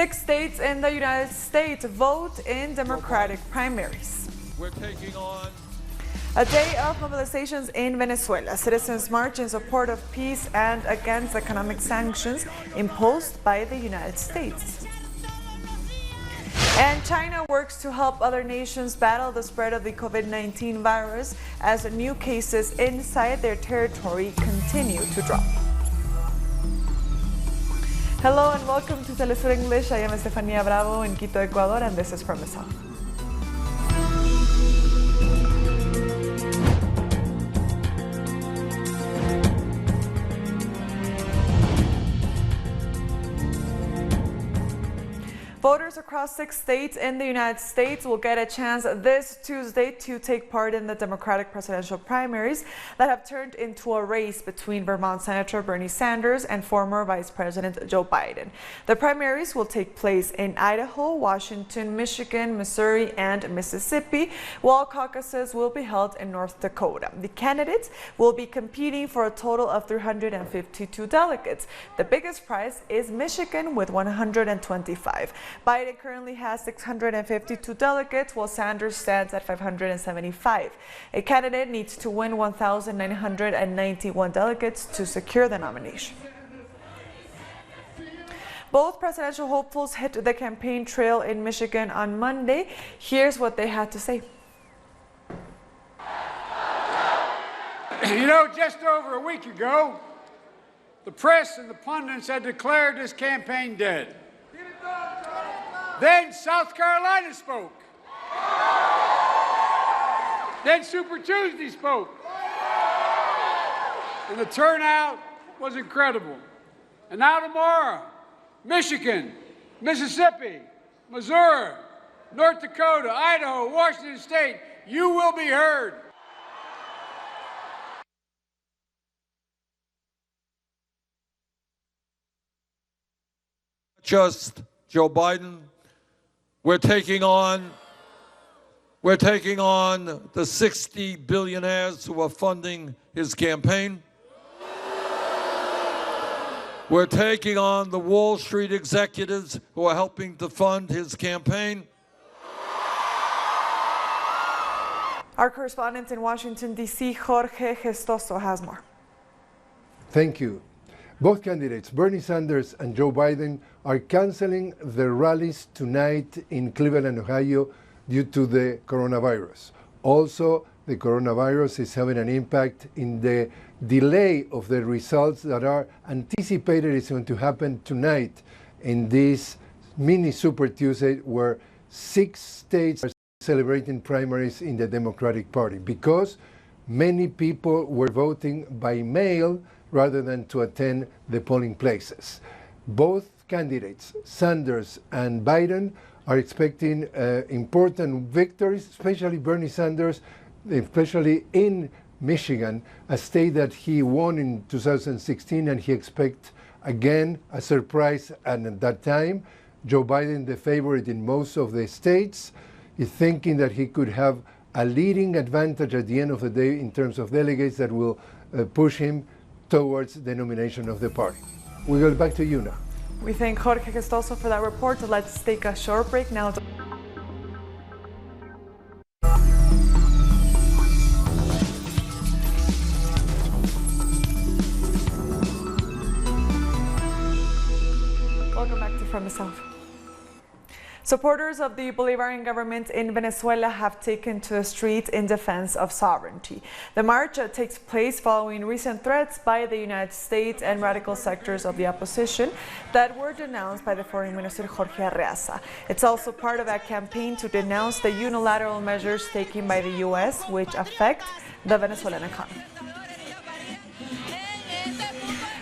6 states in the United States vote in Democratic primaries. We're taking on A day of mobilizations in Venezuela. Citizens march in support of peace and against economic sanctions imposed by the United States. And China works to help other nations battle the spread of the COVID-19 virus as new cases inside their territory continue to drop. Hello and welcome to Telesur English. I am Estefania Bravo in Quito, Ecuador, and this is From the South. Voters across 6 states in the United States will get a chance this Tuesday to take part in the Democratic presidential primaries that have turned into a race between Vermont Senator Bernie Sanders and former Vice President Joe Biden. The primaries will take place in Idaho, Washington, Michigan, Missouri, and Mississippi, while caucuses will be held in North Dakota. The candidates will be competing for a total of 352 delegates. The biggest prize is Michigan with 125. Biden currently has 652 delegates, while Sanders stands at 575. A candidate needs to win 1,991 delegates to secure the nomination. Both presidential hopefuls hit the campaign trail in Michigan on Monday. Here's what they had to say. You know, just over a week ago, the press and the pundits had declared this campaign dead. Then South Carolina spoke. Then Super Tuesday spoke. And the turnout was incredible. And now tomorrow, Michigan, Mississippi, Missouri, North Dakota, Idaho, Washington State, you will be heard. just Joe Biden. We're taking on the 60 billionaires who are funding his campaign. We're taking on the Wall Street executives who are helping to fund his campaign. Our correspondent in Washington, D.C., Jorge Gestoso, has more. Thank you. Both candidates, Bernie Sanders and Joe Biden, are canceling their rallies tonight in Cleveland, Ohio, due to the coronavirus. Also, the coronavirus is having an impact in the delay of the results that are anticipated is going to happen tonight in this mini Super Tuesday, where 6 states are celebrating primaries in the Democratic Party because many people were voting by mail rather than to attend the polling places. Both candidates, Sanders and Biden, are expecting important victories, especially Bernie Sanders, especially in Michigan, a state that he won in 2016, and he expects again a surprise. And at that time, Joe Biden, the favorite in most of the states, is thinking that he could have a leading advantage at the end of the day in terms of delegates that will push him towards the nomination of the party. We go back to you now. We thank Jorge Gestoso for that report. Let's take a short break now. Welcome back to From the South. Supporters of the Bolivarian government in Venezuela have taken to the streets in defense of sovereignty. The march takes place following recent threats by the United States and radical sectors of the opposition that were denounced by the Foreign Minister Jorge Arreaza. It's also part of a campaign to denounce the unilateral measures taken by the U.S. which affect the Venezuelan economy.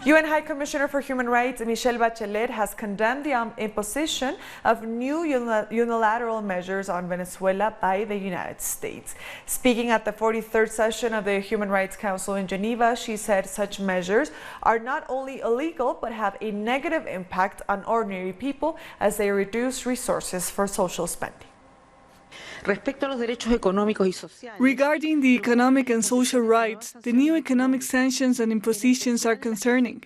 UN High Commissioner for Human Rights Michelle Bachelet has condemned the imposition of new unilateral measures on Venezuela by the United States. Speaking at the 43rd session of the Human Rights Council in Geneva, she said such measures are not only illegal but have a negative impact on ordinary people as they reduce resources for social spending. Regarding the economic and social rights, the new economic sanctions and impositions are concerning.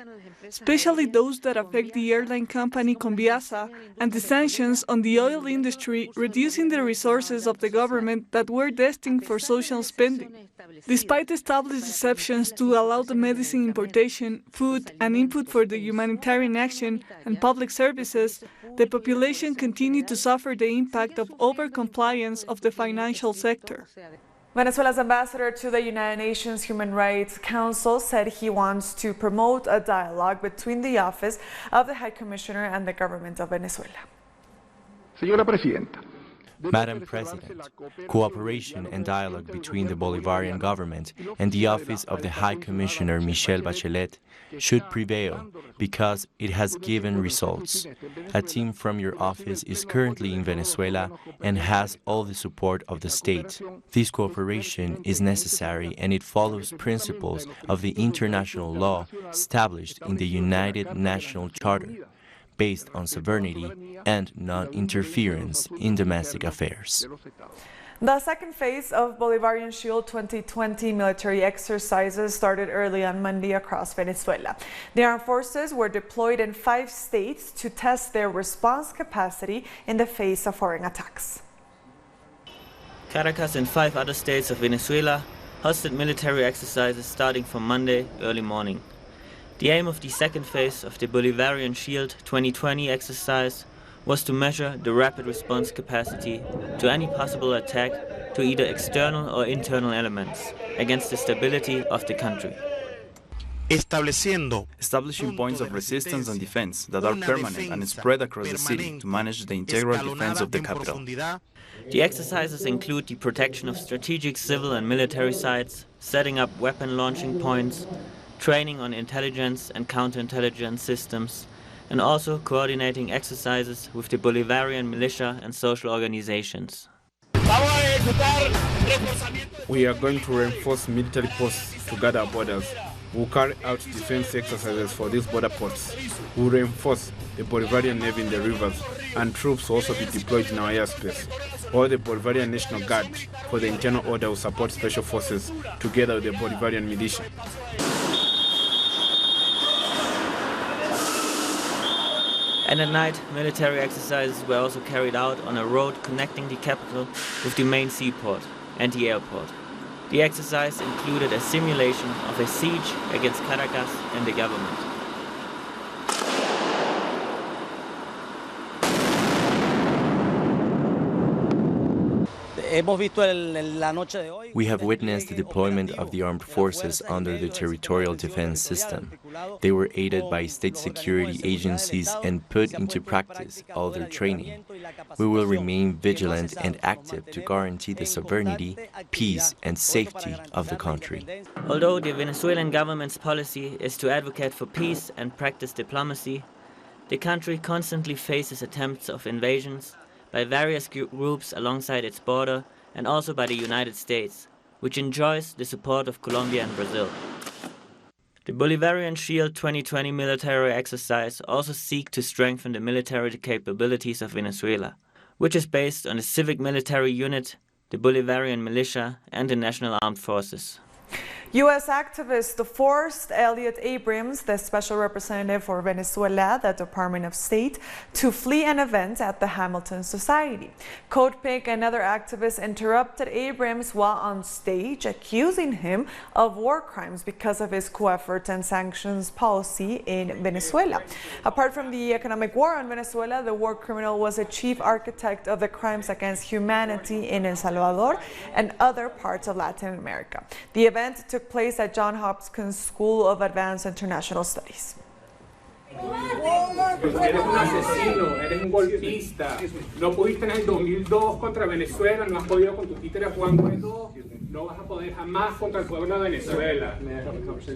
especially those that affect the airline company Conviasa and the sanctions on the oil industry, reducing the resources of the government that were destined for social spending. Despite established exceptions to allow the medicine importation, food, and input for the humanitarian action and public services, the population continued to suffer the impact of overcompliance of the financial sector. Venezuela's ambassador to the United Nations Human Rights Council said he wants to promote a dialogue between the Office of the High Commissioner and the government of Venezuela. Señora Presidenta. Madam President, cooperation and dialogue between the Bolivarian government and the Office of the High Commissioner Michelle Bachelet should prevail because it has given results. A team from your office is currently in Venezuela and has all the support of the state. This cooperation is necessary and it follows principles of the international law established in the United Nations Charter, based on sovereignty and non-interference in domestic affairs. The second phase of Bolivarian Shield 2020 military exercises started early on Monday across Venezuela. The armed forces were deployed in 5 states to test their response capacity in the face of foreign attacks. Caracas and 5 other states of Venezuela hosted military exercises starting from Monday early morning. The aim of the second phase of the Bolivarian Shield 2020 exercise was to measure the rapid response capacity to any possible attack to either external or internal elements against the stability of the country. Establishing points of resistance and defense that are permanent and spread across the city to manage the integral defense of the capital. The exercises include the protection of strategic civil and military sites, setting up weapon launching points, training on intelligence and counterintelligence systems, and also coordinating exercises with the Bolivarian militia and social organizations. We are going to reinforce military posts to guard our borders. We'll carry out defense exercises for these border posts. We'll reinforce the Bolivarian Navy in the rivers, and troops will also be deployed in our airspace. While the Bolivarian National Guard for the internal order will support special forces together with the Bolivarian militia. And at night, military exercises were also carried out on a road connecting the capital with the main seaport and the airport. The exercise included a simulation of a siege against Caracas and the government. We have witnessed the deployment of the armed forces under the territorial defense system. They were aided by state security agencies and put into practice all their training. We will remain vigilant and active to guarantee the sovereignty, peace, and safety of the country. Although the Venezuelan government's policy is to advocate for peace and practice diplomacy, the country constantly faces attempts of invasions by various groups alongside its border and also by the United States, which enjoys the support of Colombia and Brazil. The Bolivarian Shield 2020 military exercise also seeks to strengthen the military capabilities of Venezuela, which is based on the civic military unit, the Bolivarian militia, and the National Armed Forces. U.S. activist forced Elliot Abrams, the special representative for Venezuela at the Department of State, to flee an event at the Hamilton Society. Code Pink and other activists interrupted Abrams while on stage, accusing him of war crimes because of his co-effort and sanctions policy in Venezuela. Apart from the economic war on Venezuela, the war criminal was a chief architect of the crimes against humanity in El Salvador and other parts of Latin America. The event took place at Johns Hopkins School of Advanced International Studies. Eres un asesino, eres un golpista. No pudiste en el 2002 contra Venezuela, no has podido con tu títere Juan Guaidó, no vas a poder jamás contra el pueblo de Venezuela.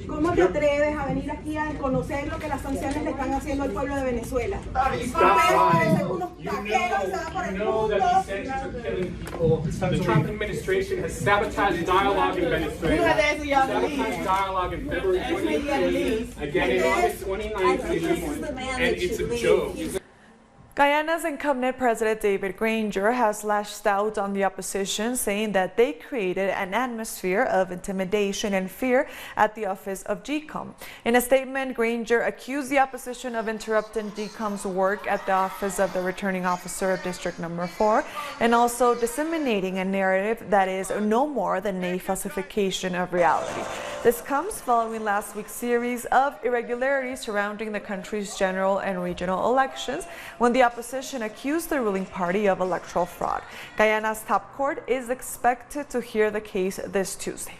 ¿Cómo te atreves a venir aquí a conocer lo que las sanciones le están haciendo al pueblo de Venezuela? Ustedes parecen unos taqueros y se van por el mundo. The Trump administration has sabotaged dialogue in Venezuela. Sabotaged dialogue in February 2020, again in August 2019, and it's a joke. Guyana's incumbent President David Granger has lashed out on the opposition, saying that they created an atmosphere of intimidation and fear at the office of GCOM. In a statement, Granger accused the opposition of interrupting GCOM's work at the office of the returning officer of District Number 4 and also disseminating a narrative that is no more than a falsification of reality. This comes following last week's series of irregularities surrounding the country's general and regional elections, when the opposition accused the ruling party of electoral fraud. Guyana's top court is expected to hear the case this Tuesday.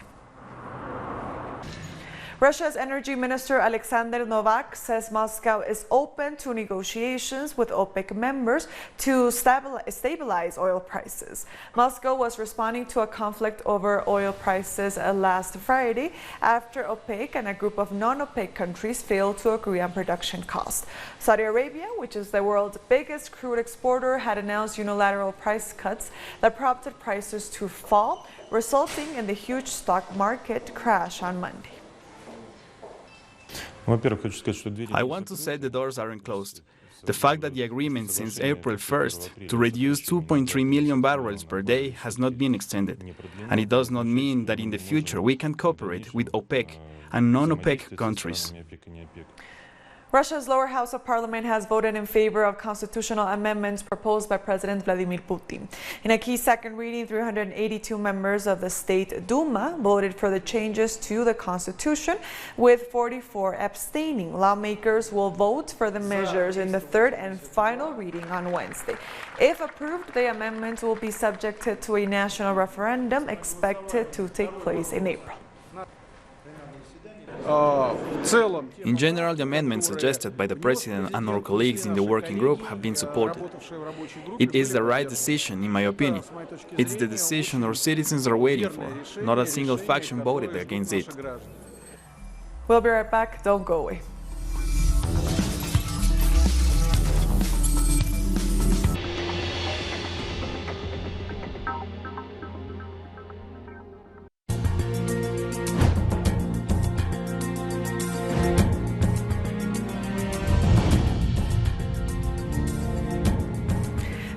Russia's Energy Minister Alexander Novak says Moscow is open to negotiations with OPEC members to stabilize oil prices. Moscow was responding to a conflict over oil prices last Friday after OPEC and a group of non-OPEC countries failed to agree on production costs. Saudi Arabia, which is the world's biggest crude exporter, had announced unilateral price cuts that prompted prices to fall, resulting in the huge stock market crash on Monday. I want to say the doors aren't closed. The fact that the agreement since April 1st to reduce 2.3 million barrels per day has not been extended. And it does not mean that in the future we can cooperate with OPEC and non-OPEC countries. Russia's lower house of parliament has voted in favor of constitutional amendments proposed by President Vladimir Putin. In a key second reading, 382 members of the State Duma voted for the changes to the constitution, with 44 abstaining. Lawmakers will vote for the measures in the third and final reading on Wednesday. If approved, the amendments will be subjected to a national referendum expected to take place in April. In general, the amendments suggested by the President and our colleagues in the working group have been supported. It is the right decision, in my opinion. It's the decision our citizens are waiting for. Not a single faction voted against it. We'll be right back. Don't go away.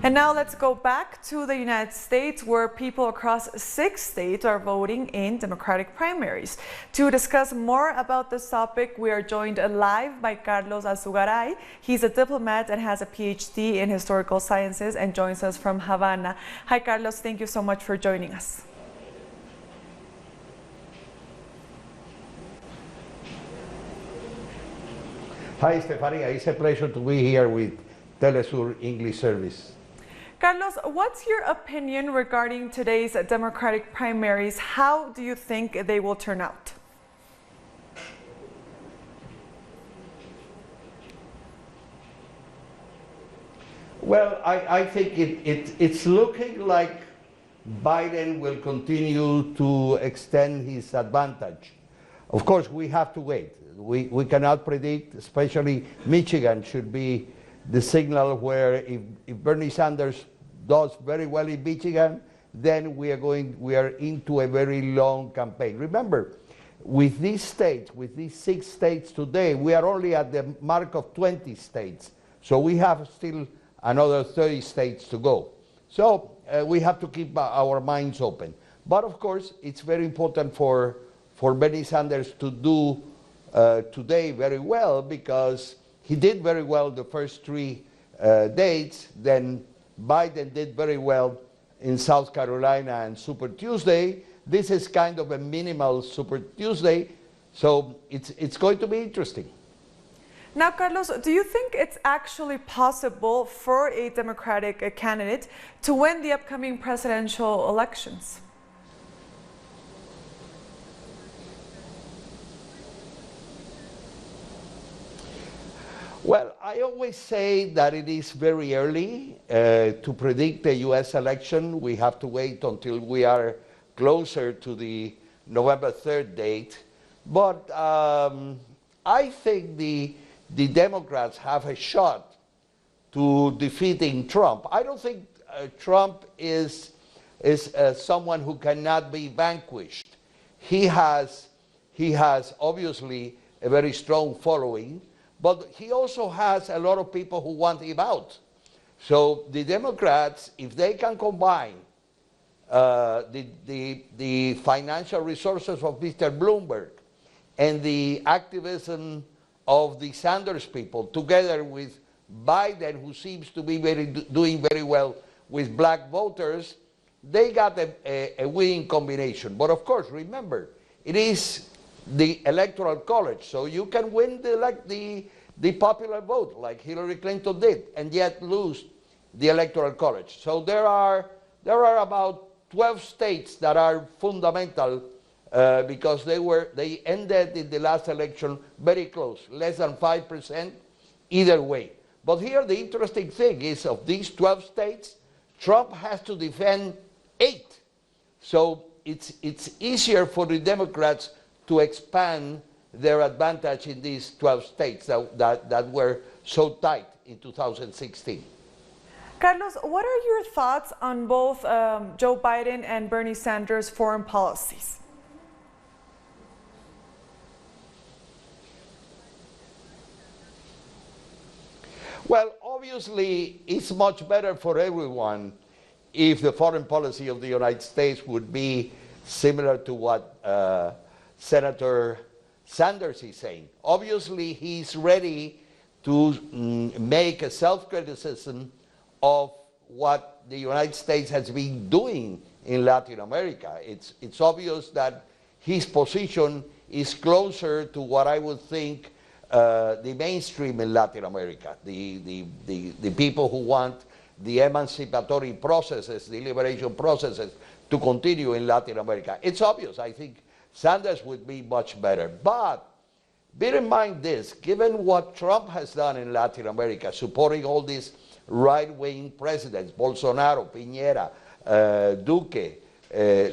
And now let's go back to the United States, where people across 6 states are voting in Democratic primaries. To discuss more about this topic, we are joined live by Carlos Azugaray. He's a diplomat and has a PhD in historical sciences and joins us from Havana. Hi, Carlos. Thank you so much for joining us. Hi, Stefania. It's a pleasure to be here with Telesur English Service. Carlos, what's your opinion regarding today's Democratic primaries? How do you think they will turn out? Well, I think it's looking like Biden will continue to extend his advantage. Of course, we have to wait. We cannot predict, especially Michigan should be the signal where if Bernie Sanders does very well in Michigan, then we are into a very long campaign. Remember, with these states, with these 6 states today, we are only at the mark of 20 states. So we have still another 30 states to go. So we have to keep our minds open. But of course, it's very important for Bernie Sanders to do today very well, because he did very well the first 3 dates. Then Biden did very well in South Carolina and Super Tuesday. This is kind of a minimal Super Tuesday, so it's going to be interesting. Now, Carlos, do you think it's actually possible for a Democratic candidate to win the upcoming presidential elections? Well, I always say that it is very early to predict the U.S. election. We have to wait until we are closer to the November 3rd date. But I think the Democrats have a shot to defeating Trump. I don't think Trump is someone who cannot be vanquished. He has obviously a very strong following, but he also has a lot of people who want him out. So the Democrats, if they can combine the financial resources of Mr. Bloomberg and the activism of the Sanders people, together with Biden, who seems to be doing very well with black voters, they got a winning combination. But of course, remember, it is the Electoral College, so you can win the popular vote, like Hillary Clinton did, and yet lose the Electoral College. So there are about 12 states that are fundamental because they ended in the last election very close, less than 5% either way. But here the interesting thing is, of these 12 states, Trump has to defend 8. So it's easier for the Democrats to expand their advantage in these 12 states that were so tight in 2016. Carlos, what are your thoughts on both Joe Biden and Bernie Sanders' foreign policies? Well, obviously, it's much better for everyone if the foreign policy of the United States would be similar to what Senator Sanders is saying. Obviously, he's ready to make a self-criticism of what the United States has been doing in Latin America. It's obvious that his position is closer to what I would think the mainstream in Latin America, the people who want the emancipatory processes, the liberation processes to continue in Latin America. It's obvious. I think Sanders would be much better. But bear in mind this, given what Trump has done in Latin America, supporting all these right-wing presidents, Bolsonaro, Piñera, Duque,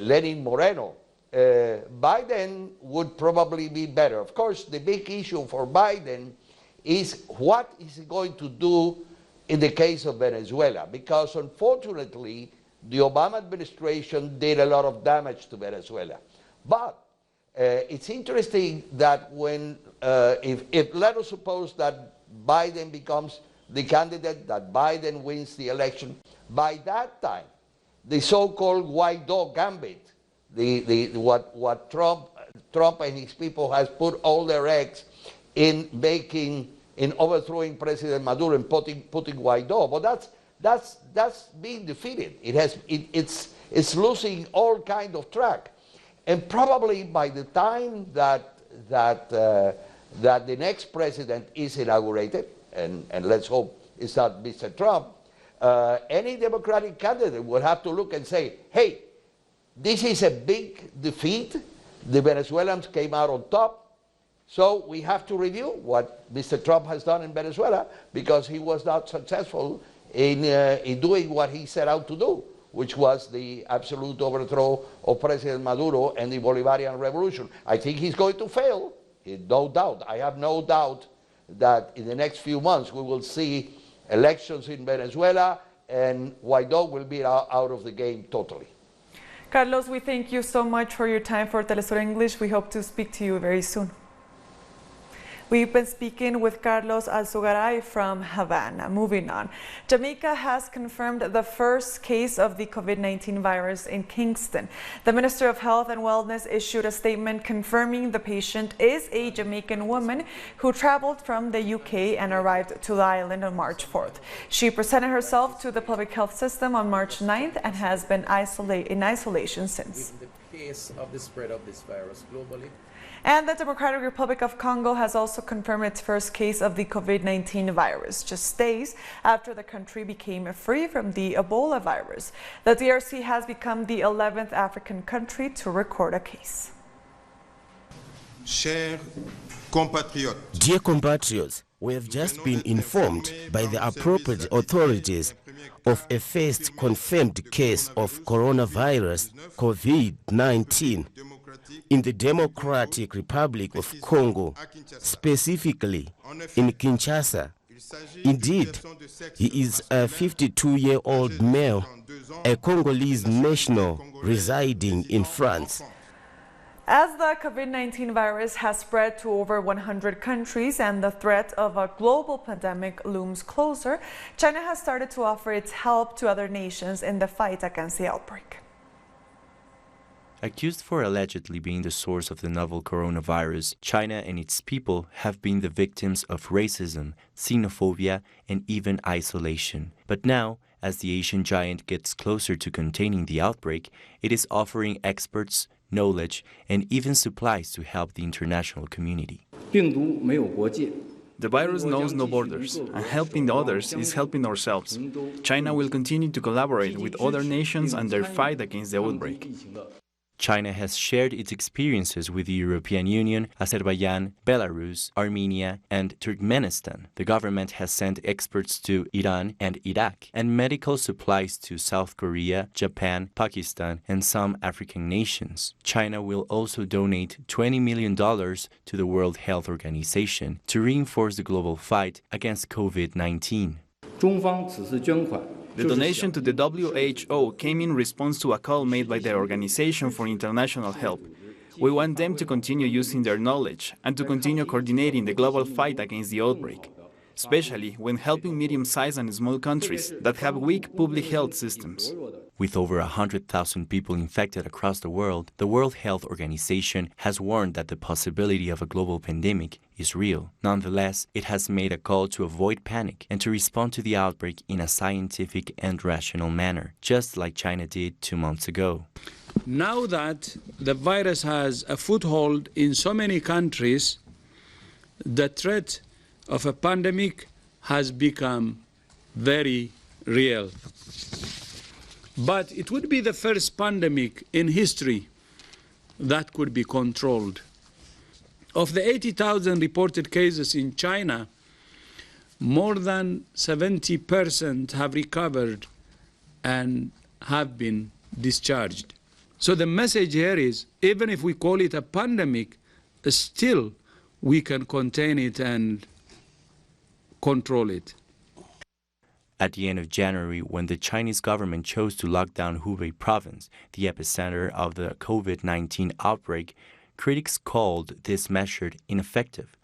Lenin Moreno, Biden would probably be better. Of course, the big issue for Biden is what is he going to do in the case of Venezuela, because unfortunately, the Obama administration did a lot of damage to Venezuela. But it's interesting that when, if let us suppose that Biden becomes the candidate, that Biden wins the election, by that time, the so-called Guaidó gambit, what Trump and his people has put all their eggs in overthrowing President Maduro and putting Guaidó. But that's being defeated. It's losing all kind of track. And probably by the time that the next president is inaugurated, and let's hope it's not Mr. Trump, any Democratic candidate will have to look and say, hey, this is a big defeat. The Venezuelans came out on top. So we have to review what Mr. Trump has done in Venezuela, because he was not successful in doing what he set out to do, which was the absolute overthrow of President Maduro and the Bolivarian revolution. I think he's going to fail, no doubt. I have no doubt that in the next few months we will see elections in Venezuela and Guaidó will be out of the game totally. Carlos, we thank you so much for your time for Telesur English. We hope to speak to you very soon. We've been speaking with Carlos Alzugaray from Havana. Moving on. Jamaica has confirmed the first case of the COVID-19 virus in Kingston. The Minister of Health and Wellness issued a statement confirming the patient is a Jamaican woman who traveled from the UK and arrived to the island on March 4th. She presented herself to the public health system on March 9th and has been in isolation since. With the pace of the spread of this virus globally. And the Democratic Republic of Congo has also confirmed its first case of the COVID-19 virus, just days after the country became free from the Ebola virus. The DRC has become the 11th African country to record a case. Dear compatriots, we have just been informed by the appropriate authorities of a first confirmed case of coronavirus COVID-19 in the Democratic Republic of Congo, specifically in Kinshasa. Indeed, he is a 52-year-old male, a Congolese national residing in France. As the COVID-19 virus has spread to over 100 countries and the threat of a global pandemic looms closer, China has started to offer its help to other nations in the fight against the outbreak. Accused for allegedly being the source of the novel coronavirus, China and its people have been the victims of racism, xenophobia, and even isolation. But now, as the Asian giant gets closer to containing the outbreak, it is offering experts, knowledge, and even supplies to help the international community. The virus knows no borders, and helping others is helping ourselves. China will continue to collaborate with other nations in their fight against the outbreak. China has shared its experiences with the European Union, Azerbaijan, Belarus, Armenia, and Turkmenistan. The government has sent experts to Iran and Iraq, and medical supplies to South Korea, Japan, Pakistan, and some African nations. China will also donate $20 million to the World Health Organization to reinforce the global fight against COVID-19. The donation to the WHO came in response to a call made by the Organization for International Help. We want them to continue using their knowledge and to continue coordinating the global fight against the outbreak, especially when helping medium-sized and small countries that have weak public health systems. With over 100,000 people infected across the World Health Organization has warned that the possibility of a global pandemic is real. Nonetheless, it has made a call to avoid panic and to respond to the outbreak in a scientific and rational manner, just like China did 2 months ago. Now that the virus has a foothold in so many countries, the threat of a pandemic has become very real. But it would be the first pandemic in history that could be controlled. Of the 80,000 reported cases in China, more than 70% have recovered and have been discharged. So the message here is, even if we call it a pandemic, still we can contain it and control it. At the end of January, when the Chinese government chose to lock down Hubei province, the epicenter of the COVID-19 outbreak, critics called this measure ineffective.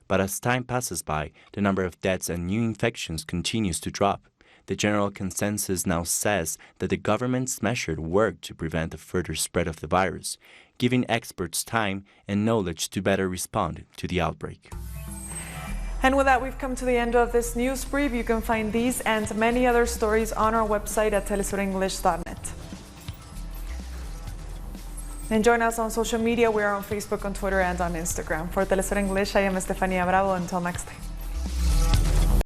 But as time passes by, the number of deaths and new infections continues to drop. The general consensus now says that the government's measure worked to prevent the further spread of the virus, giving experts time and knowledge to better respond to the outbreak. And with that, we've come to the end of this news brief. You can find these and many other stories on our website at telesurenglish.net. And join us on social media. We are on Facebook, on Twitter, and on Instagram. For Telesur English, I am Estefania Bravo. Until next time.